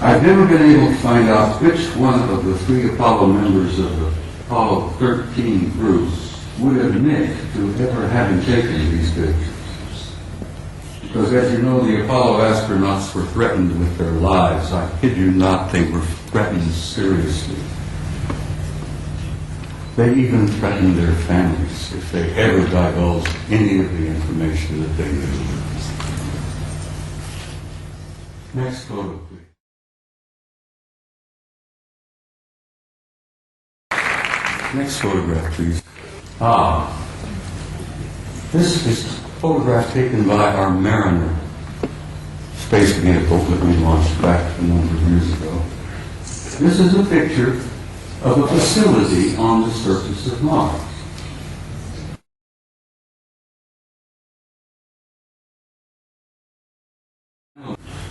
I've never been able to find out which one of the three Apollo members of the Apollo 13 crew would admit to ever having taken these pictures. Because as you know, the Apollo astronauts were threatened with their lives. I kid you not, they were threatened seriously. They even threatened their families if they ever divulged any of the information that they knew. Next photo, please. Next photograph, please. This is a photograph taken by our Mariner space vehicle that we launched back a number of years ago. This is a picture of a facility on the surface of Mars.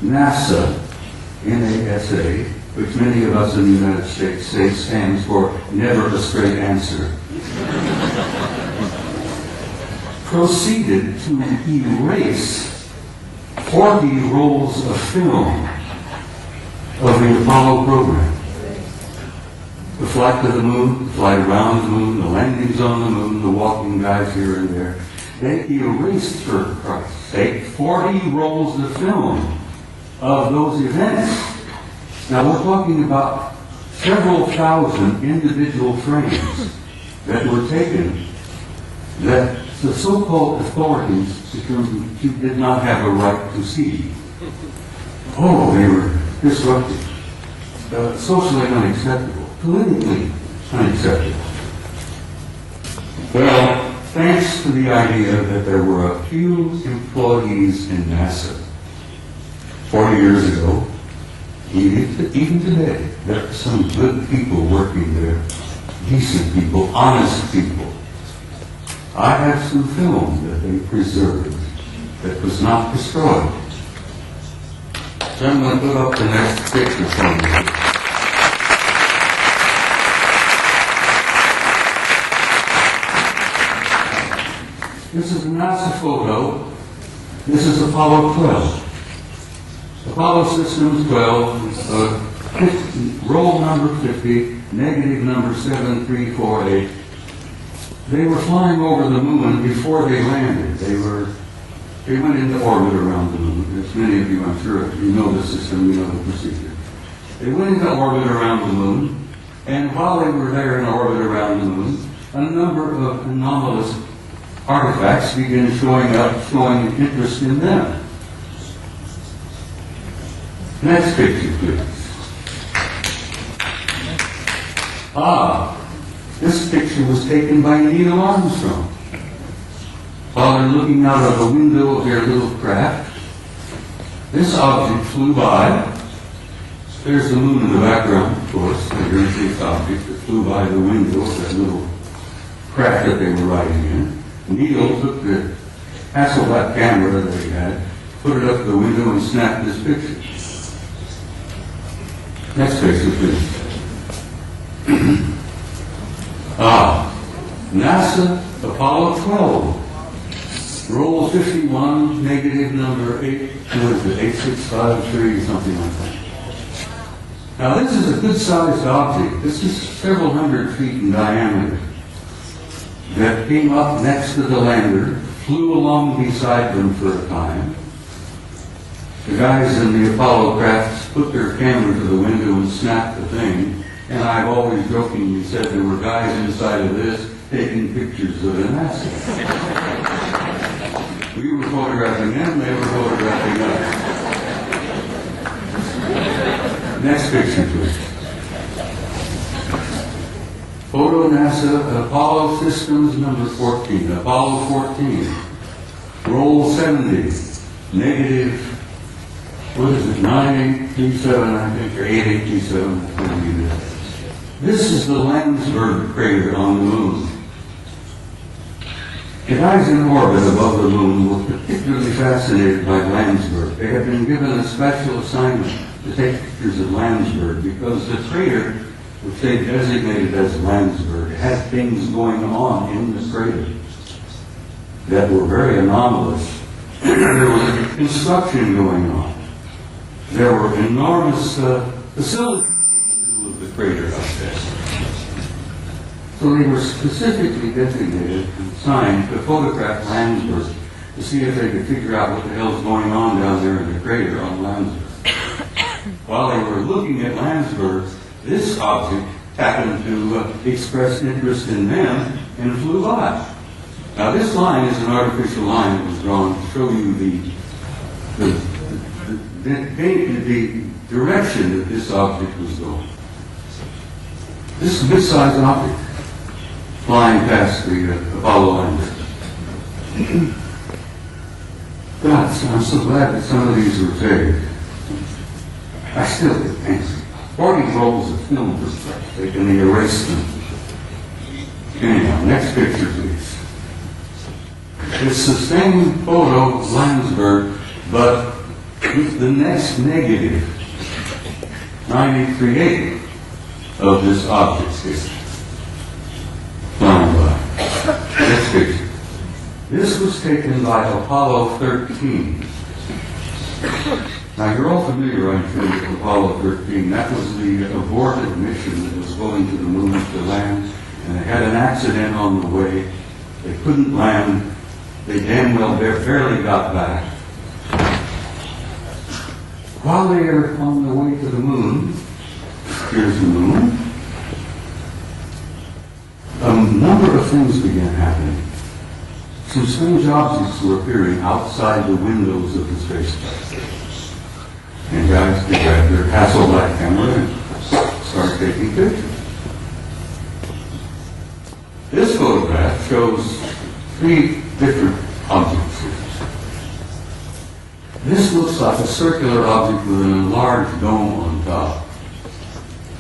NASA, NASA, which many of us in the United States say stands for never a straight answer, proceeded to erase 40 rolls of film of the Apollo program. The flight to the moon, the flight around the moon, the landings on the moon, the walking guides here and there. They erased, for Christ's sake, 40 rolls of film of those events. Now we're talking about several thousand individual frames that were taken that the so-called authorities determined you did not have a right to see. Oh, they were disruptive, socially unacceptable, politically unacceptable. Well, thanks to the idea that there were a few employees in NASA 40 years ago, even today, there are some good people working there, decent people, honest people. I have some film that they preserved that was not destroyed. So I'm going to put up the next picture for you. This is a NASA photo. This is Apollo 12. Apollo Systems 12, roll number 50, negative number 7348. They were flying over the moon before they landed. They went into orbit around the moon. As many of you, I'm sure, you know the system, you know the procedure. They went into orbit around the moon, and while they were there in orbit around the moon, a number of anomalous artifacts began showing up, showing interest in them. Next picture, please. This picture was taken by Neil Armstrong while they're looking out of the window of their little craft. This object flew by. There's the moon in the background, of course. There's this object that flew by the window of that little craft that they were riding in. Neil took the Hasselblad camera that he had, put it up the window, and snapped this picture. Next picture, please. NASA Apollo 12. Roll 51, negative number 8653, something like that. Now this is a good-sized object. This is several hundred feet in diameter that came up next to the lander, flew along beside them for a time. The guys in the Apollo crafts put their camera to the window and snapped the thing, and I've always jokingly said there were guys inside of this taking pictures of the NASA. We were photographing them, they were photographing us. Next picture, please. Photo NASA Apollo Systems number 14, Apollo 14. Roll 70, negative, what is it, 9837, I think, or 8827. This is the Landsberg crater on the moon. The guys in orbit above the moon were particularly fascinated by Landsberg. They had been given a special assignment to take pictures of Landsberg because the crater, which they designated as Landsberg, had things going on in the crater that were very anomalous. There was construction going on. There were enormous facilities in the middle of the crater up there. So they were specifically designated and assigned to photograph Landsberg to see if they could figure out what the hell's going on down there in the crater on Landsberg. While they were looking at Landsberg, this object happened to express interest in them and flew by. Now this line is an artificial line that was drawn to show you the direction that this object was going. This mid-sized object flying past the Apollo lander. God, I'm so glad that some of these were saved. I still get angry. 40 rolls of film were taken, they erased them. Anyhow, next picture, please. It's the same photo of Landsberg, but with the next negative, 9838 of this object here. Flying by. Next picture. This was taken by Apollo 13. Now, you're all familiar, I'm sure, with Apollo 13. That was the aborted mission that was going to the moon to land, and they had an accident on the way. They couldn't land. They damn well barely got back. While they are on the way to the moon, here's the moon, a number of things began happening. Some strange objects were appearing outside the windows of the spacecraft. And guys, they grabbed their Hasselblad camera and started taking pictures. This photograph shows 3 different objects here. This looks like a circular object with an enlarged dome on top.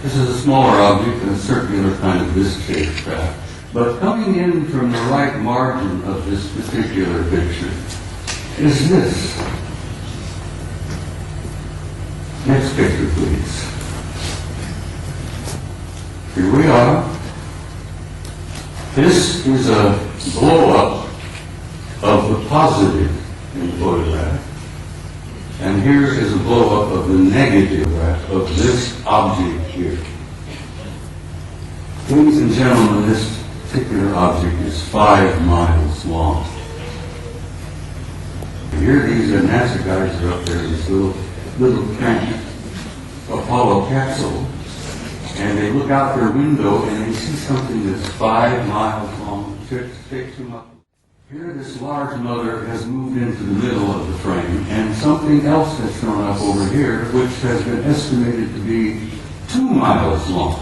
This is a smaller object and a circular kind of disc-shaped craft. But coming in from the right margin of this particular picture is this. Next picture, please. Here we are. This is a blow-up of the positive in the photograph. And here is a blow-up of the negative of this object here. Ladies and gentlemen, this particular object is 5 miles long. Here these NASA guys are up there in this little crank Apollo capsule, and they look out their window and they see something that's 5 miles long. Takes them up. Here this large mother has moved into the middle of the frame, and something else has shown up over here, which has been estimated to be 2 miles long.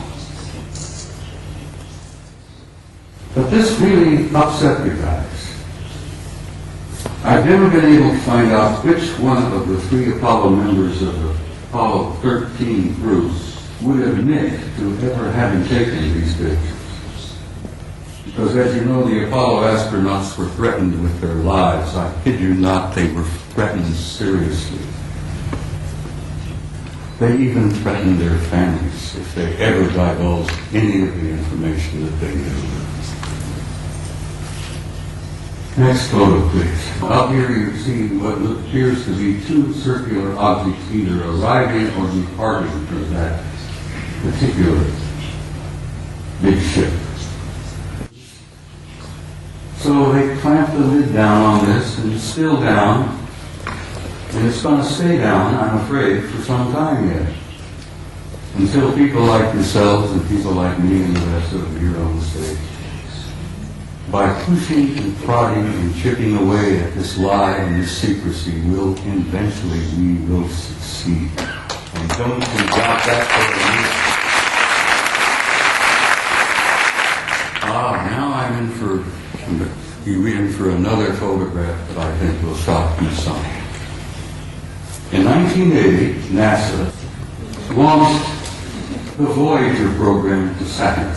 But this really upset you guys. I've never been able to find out which one of the 3 Apollo members of the Apollo 13 crews would admit to ever having taken these pictures. Because as you know, the Apollo astronauts were threatened with their lives. I kid you not, they were threatened seriously. They even threatened their families if they ever divulged any of the information that they knew. Next photo, please. Up here you see what appears to be 2 circular objects either arriving or departing from that particular big ship. So they clamped the lid down on this, and it's still down, and it's going to stay down, I'm afraid, for some time yet. Until people like yourselves and people like me and the rest of them here on the stage, by pushing and prodding and chipping away at this lie and this secrecy, eventually we will succeed. And don't you doubt that for a minute. Now I'm in for another photograph that I think will shock you some. In 1980, NASA launched the Voyager program to Saturn.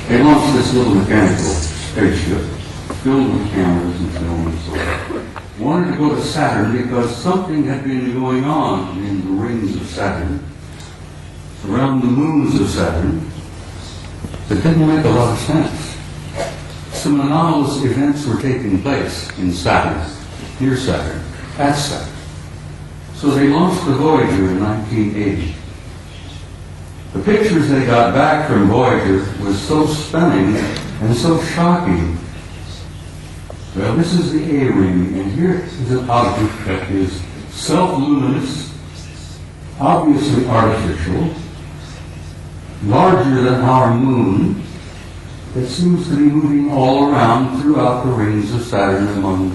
They launched this little mechanical spaceship filled with cameras and film and so forth. Wanted to go to Saturn because something had been going on in the rings of Saturn, around the moons of Saturn, that didn't make a lot of sense. Some anomalous events were taking place in Saturn, near Saturn, at Saturn. So they launched the Voyager in 1980. The pictures they got back from Voyager was so stunning and so shocking. Well, this is the A-ring, and here is an object that is self-luminous, obviously artificial, larger than our moon, that seems to be moving all around throughout the rings of Saturn among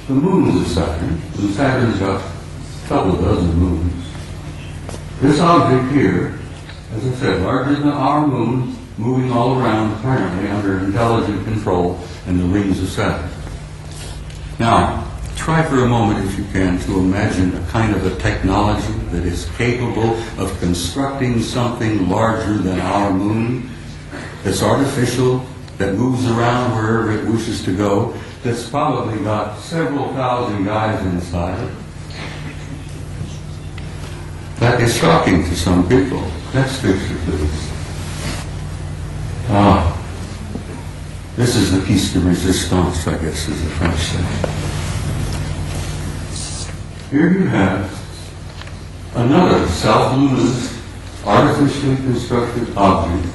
the moons of Saturn. And Saturn's got a couple of dozen moons. This object here, as I said, larger than our moon, moving all around apparently under intelligent control in the rings of Saturn. Now, try for a moment, if you can, to imagine a kind of a technology that is capable of constructing something larger than our moon, that's artificial, that moves around wherever it wishes to go, that's probably got several thousand guys inside it. That is shocking to some people. Next picture, please. This is the piece de resistance, I guess, as the French say. Here you have another self-luminous, artificially constructed object,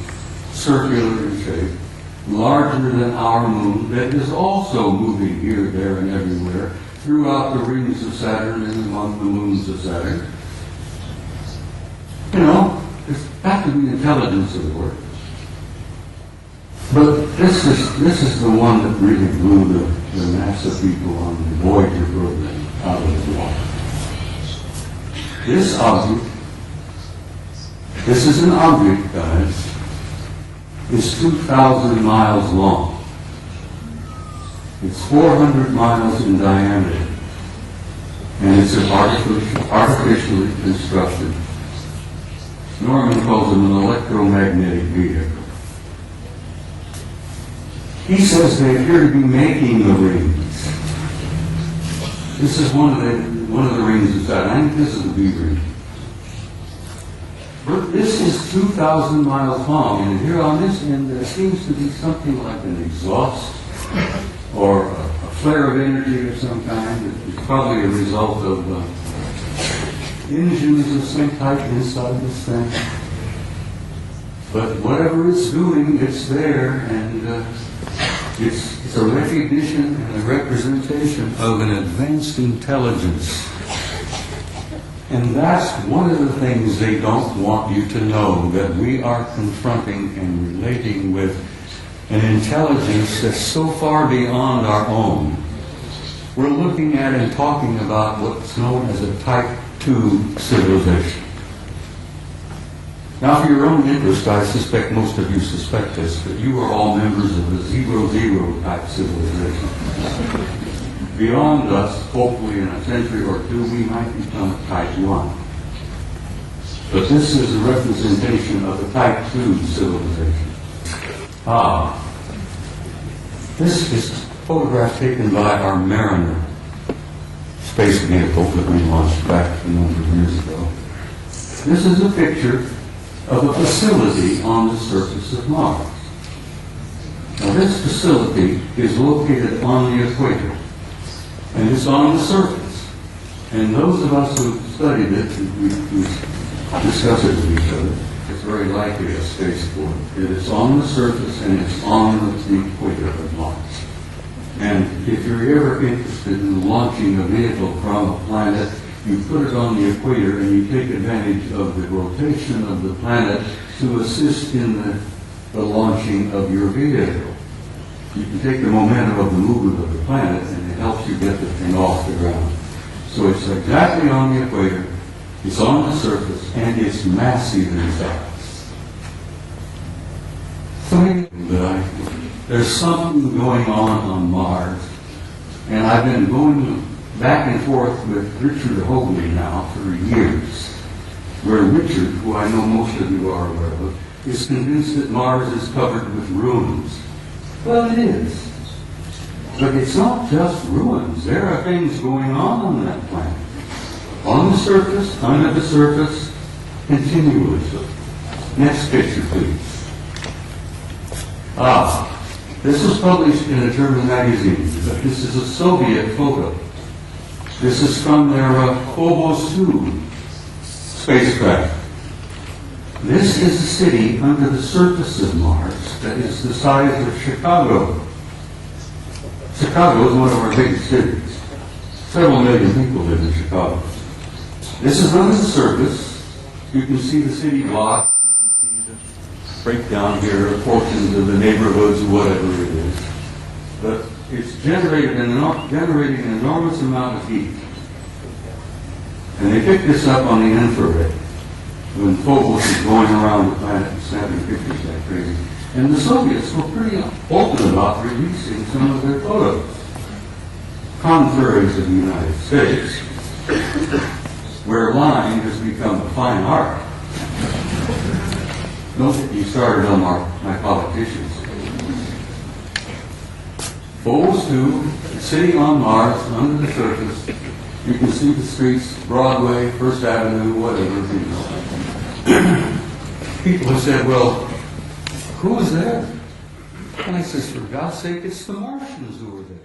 circular in shape, larger than our moon, that is also moving here, there, and everywhere throughout the rings of Saturn and among the moons of Saturn. You know, there's got to be intelligence at work. But this is the one that really blew the NASA people on the Voyager program out of the water. This object, this is an object, guys, is 2,000 miles long. It's 400 miles in diameter. And it's an artificially constructed. Norman calls it an electromagnetic vehicle. He says they appear to be making the rings. This is one of the rings of Saturn. I think this is the B ring. But this is 2,000 miles long, and here on this end there seems to be something like an exhaust or a flare of energy of some kind. It's probably a result of engines of some type inside this thing. But whatever it's doing, it's there, and it's a recognition and a representation of an advanced intelligence. And that's one of the things they don't want you to know, that we are confronting and relating with an intelligence that's so far beyond our own. We're looking at and talking about what's known as a Type 2 civilization. Now, for your own interest, I suspect most of you suspect this, that you are all members of the 0-0 type civilization. Beyond us, hopefully in a century or two, we might become Type 1. But this is a representation of the Type 2 civilization. This is a photograph taken by our Mariner space vehicle that we launched back a number of years ago. This is a picture of a facility on the surface of Mars. Now, this facility is located on the equator, and it's on the surface. And those of us who studied it, we discuss it with each other, it's very likely a spaceport. It is on the surface, and it's on the equator of Mars. And if you're ever interested in launching a vehicle from a planet, you put it on the equator and you take advantage of the rotation of the planet to assist in the launching of your vehicle. You can take the momentum of the movement of the planet and it helps you get the thing off the ground. So it's exactly on the equator, it's on the surface, and it's massive in size. So there's something going on Mars, and I've been going back and forth with Richard Hoagley now for years, where Richard, who I know most of you are aware of, is convinced that Mars is covered with ruins. Well, it is. But it's not just ruins. There are things going on that planet. On the surface, under the surface, continuously. Next picture, please. This was published in a German magazine, but this is a Soviet photo. This is from their Phobos 2 spacecraft. This is a city under the surface of Mars that is the size of Chicago. Chicago is one of our biggest cities. Several million people live in Chicago. This is under the surface. You can see the city block. You can see the breakdown here, portions of the neighborhoods, whatever it is. But it's generating an enormous amount of heat. And they picked this up on the infrared when Phobos is going around the planet and snapping pictures like crazy. And the Soviets were pretty open about releasing some of their photos, contrary to the United States, where lying has become a fine art. Don't get me started on my politicians. Phobos 2, a city on Mars, under the surface. You can see the streets, Broadway, First Avenue, whatever, you know. People have said, well, who was there? And I says, for God's sake, it's the Martians who were there.